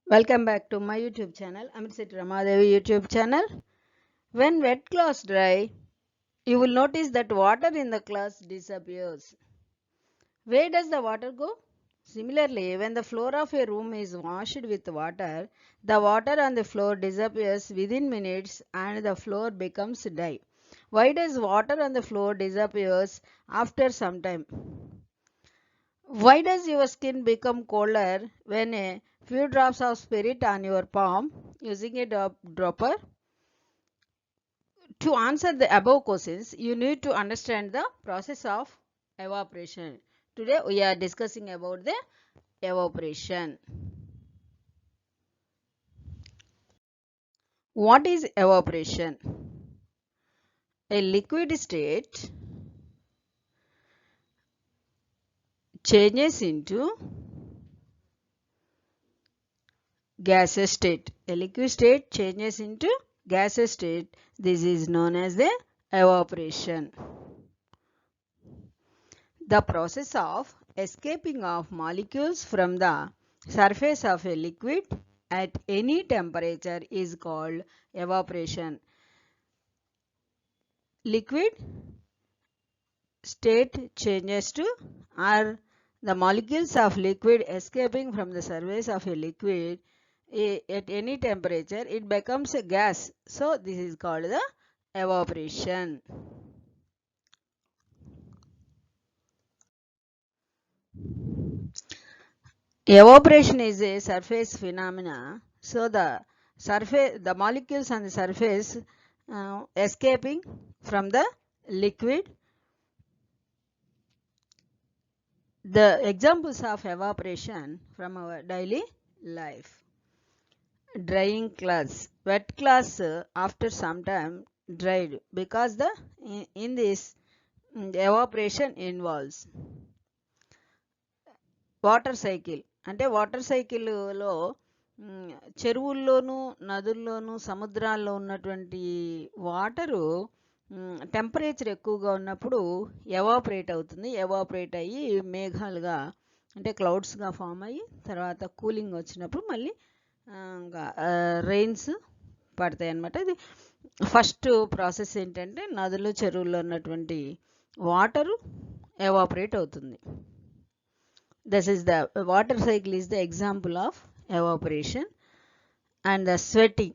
Welcome back to my YouTube channel, Amrit Ramadevi YouTube channel. When wet cloths dry, you will notice that water in the cloths disappears. Where does the water go? Similarly, when the floor of a room is washed with water, the water on the floor disappears within minutes and the floor becomes dry. Why does water on the floor disappears after some time? Why does your skin become colder when a few drops of spirit on your palm using a dropper? To answer the above questions, you need to understand the process of evaporation. Today we are discussing about the evaporation. What is evaporation? A liquid state changes into gaseous state. A liquid state changes into gaseous state. This is known as the evaporation. The process of escaping of molecules from the surface of a liquid at any temperature is called evaporation. Liquid state changes to, or the molecules of liquid escaping from the surface of a liquid at any temperature, it becomes a gas. So this is called the evaporation. Evaporation is a surface phenomena. So the molecules on the surface escaping from the liquid. The examples of evaporation from our daily life. Drying cloths. Wet cloths after some time dried because in this evaporation involves water cycle. అంటే water సైకిల్లో చెరువుల్లోనూ నదుల్లోనూ సముద్రాల్లో ఉన్నటువంటి water temperature ఎక్కువగా ఉన్నప్పుడు evaporate అవుతుంది. Evaporate అయ్యి మేఘాలుగా అంటే క్లౌడ్స్గా form అయ్యి తర్వాత కూలింగ్ వచ్చినప్పుడు మళ్ళీ రెయిన్స్ పడతాయి అన్నమాట. ఇది ఫస్ట్ ప్రాసెస్ ఏంటంటే నదులు చెరువుల్లో ఉన్నటువంటి వాటరు ఎవాపరేట్ అవుతుంది. This is the water cycle is the example of evaporation. And the sweating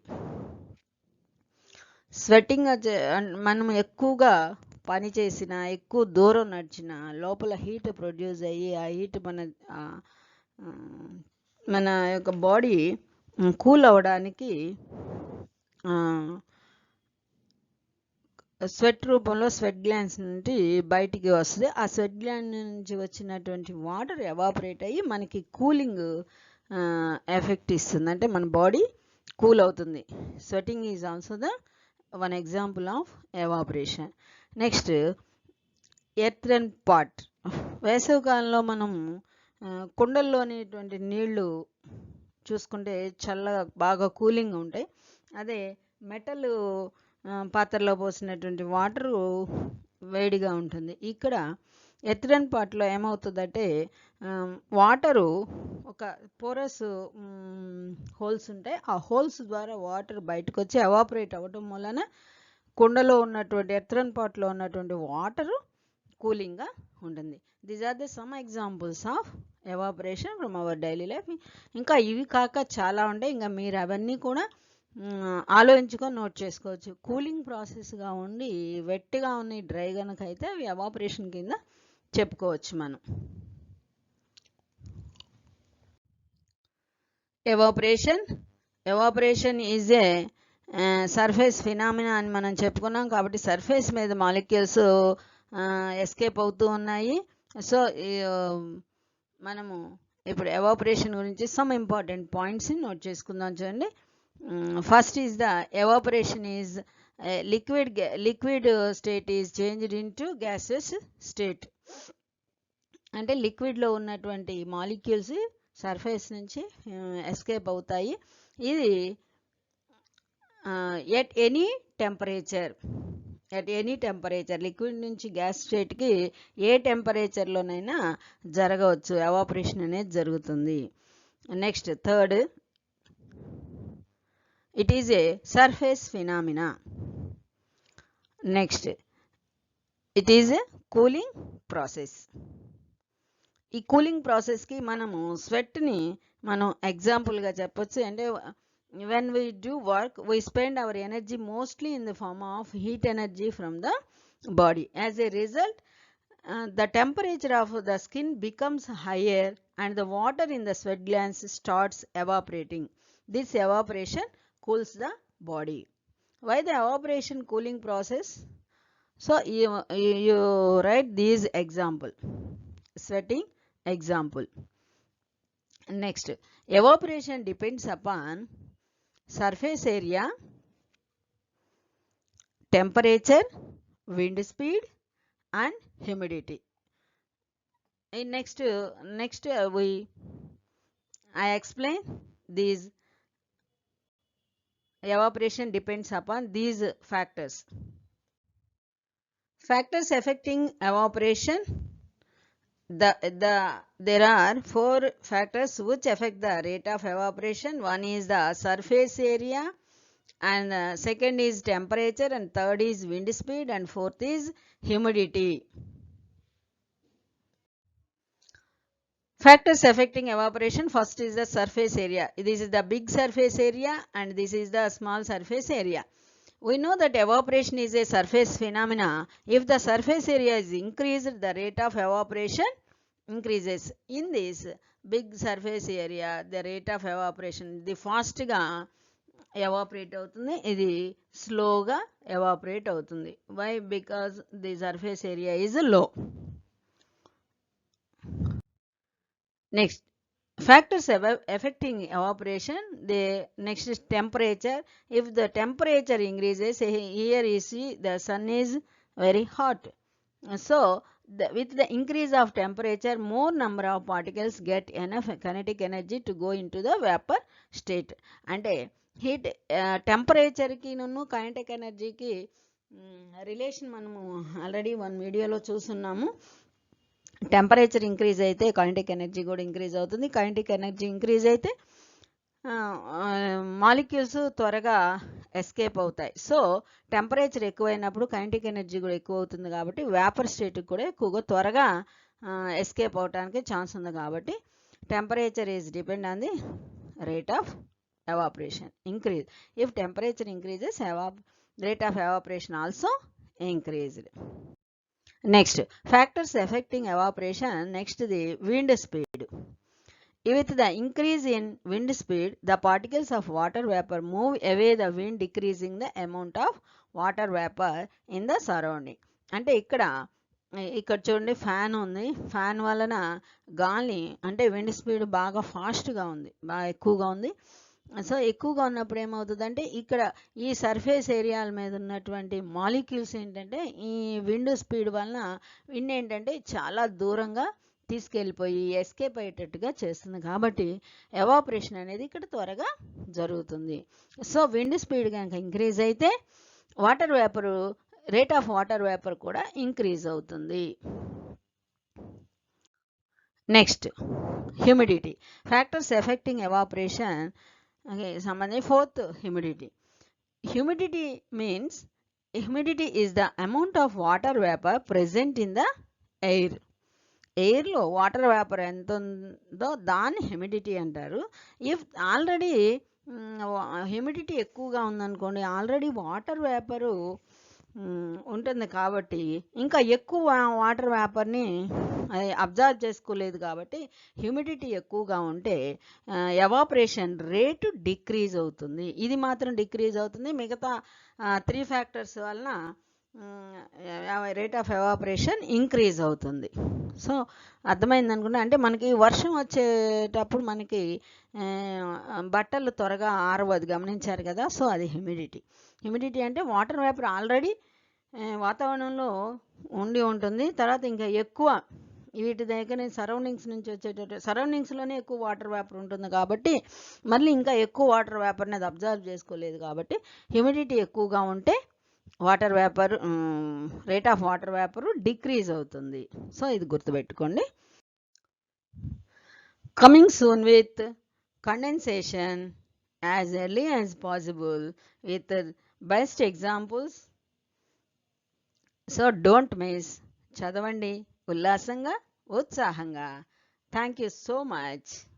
మనం ఎక్కువగా పని చేసిన ఎక్కువ దూరం నడిచిన లోపల హీట్ ప్రొడ్యూస్ అయ్యి ఆ హీట్ మన యొక్క బాడీ కూల్ అవ్వడానికి స్వెట్ రూపంలో స్వెట్ గ్లాండ్స్ నుండి బయటికి వస్తుంది. ఆ స్వెట్ గ్లాండ్ నుంచి వచ్చినటువంటి వాటర్ ఎవాపరేట్ అయ్యి మనకి కూలింగ్ ఎఫెక్ట్ ఇస్తుంది. అంటే మన బాడీ కూల్ అవుతుంది. Sweating is also the one example of evaporation. Next earthen pot. వేసవికాలంలో మనం కుండల్లోనిటువంటి నీళ్లు చూసుకుంటే చల్లగా బాగా కూలింగ్ ఉంటాయి. అదే మెటల్ పాత్రలో పోసినటువంటి వాటరు వేడిగా ఉంటుంది. ఇక్కడ ఎర్తన్ పాట్లో ఏమవుతుందంటే వాటరు ఒక పోరస్ హోల్స్ ఉంటాయి. ఆ హోల్స్ ద్వారా వాటర్ బయటకు వచ్చి ఎవాపరేట్ అవ్వటం వలన కుండలో ఉన్నటువంటి ఎర్తన్ పాట్లో ఉన్నటువంటి వాటరు కూలింగ్గా ఉంటుంది. These are the some examples of evaporation from our daily life. ఇంకా ఇవి కాక చాలా ఉంటాయి. ఇంకా మీరు అవన్నీ కూడా ఆలోచించుకొని నోట్ చేసుకోవచ్చు. కూలింగ్ ప్రాసెస్గా ఉండి వెట్గా ఉన్న డ్రై కనుక అయితే అవి ఎవాపరేషన్ కింద చెప్పుకోవచ్చు మనం. Evaporation is a surface phenomena అని మనం చెప్పుకున్నాం. కాబట్టి సర్ఫేస్ మీద మాలిక్యూల్స్ ఎస్కేప్ అవుతూ ఉన్నాయి. సో మనము ఇప్పుడు ఎవాపరేషన్ గురించి సమ్ ఇంపార్టెంట్ పాయింట్స్ని నోట్ చేసుకుందాం. చూడండి. First is the evaporation is liquid state is changed into gaseous state. అంటే లిక్విడ్లో ఉన్నటువంటి మాలిక్యూల్స్ సర్ఫేస్ నుంచి ఎస్కేప్ అవుతాయి. ఇది ఎట్ ఎనీ టెంపరేచర్ లిక్విడ్ నుంచి గ్యాస్ స్టేట్కి ఏ టెంపరేచర్లోనైనా జరగవచ్చు. ఎవాపరేషన్ అనేది జరుగుతుంది. Next third It is a surface phenomena. Next, it is a cooling process. ఈ కూలింగ్ ప్రాసెస్కి మనము స్వెట్ని మనం ఎగ్జాంపుల్గా చెప్పొచ్చు. అంటే when we do work, we spend our energy mostly in the form of heat energy from the body. As a result, the temperature of the skin becomes higher and the water in the sweat glands starts evaporating. This evaporation cools the body. Why the evaporation cooling process? So you write these example. Sweating example. Next, evaporation depends upon surface area, temperature, wind speed and humidity. Next I explain these. Evaporation depends upon these factors. Factors affecting evaporation. There are 4 factors which affect the rate of evaporation. One is the surface area, and second is temperature, and third is wind speed, and fourth is humidity. Factors affecting evaporation. First is the surface area. This is the big surface area and this is the small surface area. We know that evaporation is a surface phenomena. If the surface area is increased, the rate of evaporation increases. In this big surface area, the rate of evaporation, the fast ga evaporate అవుతుంది, ఇది స్లోగా evaporate అవుతుంది. Why? Because the surface area is low. Next, factors affecting evaporation. The next is temperature. If the temperature increases, here you see the sun is very hot, so with the increase of temperature, more number of particles get enough kinetic energy to go into the vapor state. అంటే heat టెంపరేచర్కి నన్ను kinetic ఎనర్జీకి relation మనము already 1 వీడియోలో చూస్తున్నాము. Temperature increase అయితే kinetic energy కూడా increase అవుతుంది. Kinetic energy increase అయితే మాలిక్యూల్స్ త్వరగా ఎస్కేప్ అవుతాయి. సో టెంపరేచర్ ఎక్కువైనప్పుడు కైనటిక్ ఎనర్జీ కూడా ఎక్కువ అవుతుంది కాబట్టి వేపర్ స్టేట్కి కూడా ఎక్కువగా త్వరగా ఎస్కేప్ అవడానికి ఛాన్స్ ఉంది. కాబట్టి temperature is depend on the rate of evaporation increase. If temperature increases, rate of evaporation also increased. Next, factors affecting evaporation. Next, the wind speed. With the increase in wind speed, the particles of water vapor move away the wind, decreasing the amount of water vapor in the surrounding. అంటే ఇక్కడ చూడండి, fan ఉంది. Fan వలన గాలి అంటే wind speed బాగా ఫాస్ట్గా ఉంది, బాగా ఎక్కువగా ఉంది. సో ఎక్కువగా ఉన్నప్పుడు ఏమవుతుందంటే ఇక్కడ ఈ సర్ఫేస్ ఏరియాల మీద ఉన్నటువంటి మాలిక్యూల్స్ ఏంటంటే ఈ విండ్ స్పీడ్ వలన విండ్ ఏంటంటే చాలా దూరంగా తీసుకెళ్ళిపోయి ఎస్కేప్ అయ్యేటట్టుగా చేస్తుంది. కాబట్టి ఎవాపరేషన్ అనేది ఇక్కడ త్వరగా జరుగుతుంది. సో విండ్ స్పీడ్ కనుక ఇంక్రీజ్ అయితే water vapour, rate of water vapour కూడా ఇంక్రీజ్ అవుతుంది. Next, humidity. Factors affecting evaporation సంబంధించి fourth, humidity. Humidity means humidity is the amount of water vapour present in the air. ఎయిర్లో water vapour ఎంత ఉందో దాన్ని humidity అంటారు. If already humidity ఎక్కువగా ఉందనుకోండి, ఆల్రెడీ వాటర్ వేపరు ఉంటుంది కాబట్టి ఇంకా ఎక్కువ వాటర్ వేపర్ని అబ్జర్వ్ చేసుకోలేదు కాబట్టి హ్యూమిడిటీ ఎక్కువగా ఉంటే ఎవాపరేషన్ రేటు డిక్రీజ్ అవుతుంది. ఇది మాత్రం డిక్రీజ్ అవుతుంది. మిగతా 3 ఫ్యాక్టర్స్ వలన రేట్ ఆఫ్ ఎవాపరేషన్ ఇంక్రీజ్ అవుతుంది. సో అర్థమైంది అనుకుంటా. అంటే మనకి వర్షం వచ్చేటప్పుడు మనకి బట్టలు త్వరగా ఆరవదు, గమనించారు కదా. సో అది హ్యూమిడిటీ. హ్యూమిడిటీ అంటే వాటర్ వేపర్ ఆల్రెడీ వాతావరణంలో ఉండి ఉంటుంది, తర్వాత ఇంకా ఎక్కువ వీటి దగ్గర సరౌండింగ్స్ నుంచి వచ్చేటట్టు, సరౌండింగ్స్లోనే ఎక్కువ వాటర్ వేపర్ ఉంటుంది కాబట్టి మళ్ళీ ఇంకా ఎక్కువ వాటర్ వేపర్ని అది అబ్జర్వ్ చేసుకోలేదు కాబట్టి హ్యూమిడిటీ ఎక్కువగా ఉంటే water vapour, rate of water vapour decrease అవుతుంది. సో ఇది గుర్తుపెట్టుకోండి. Coming soon with condensation as early as possible with the best examples. So don't miss. చదవండి ఉల్లాసంగా ఉత్సాహంగా. Thank you so much.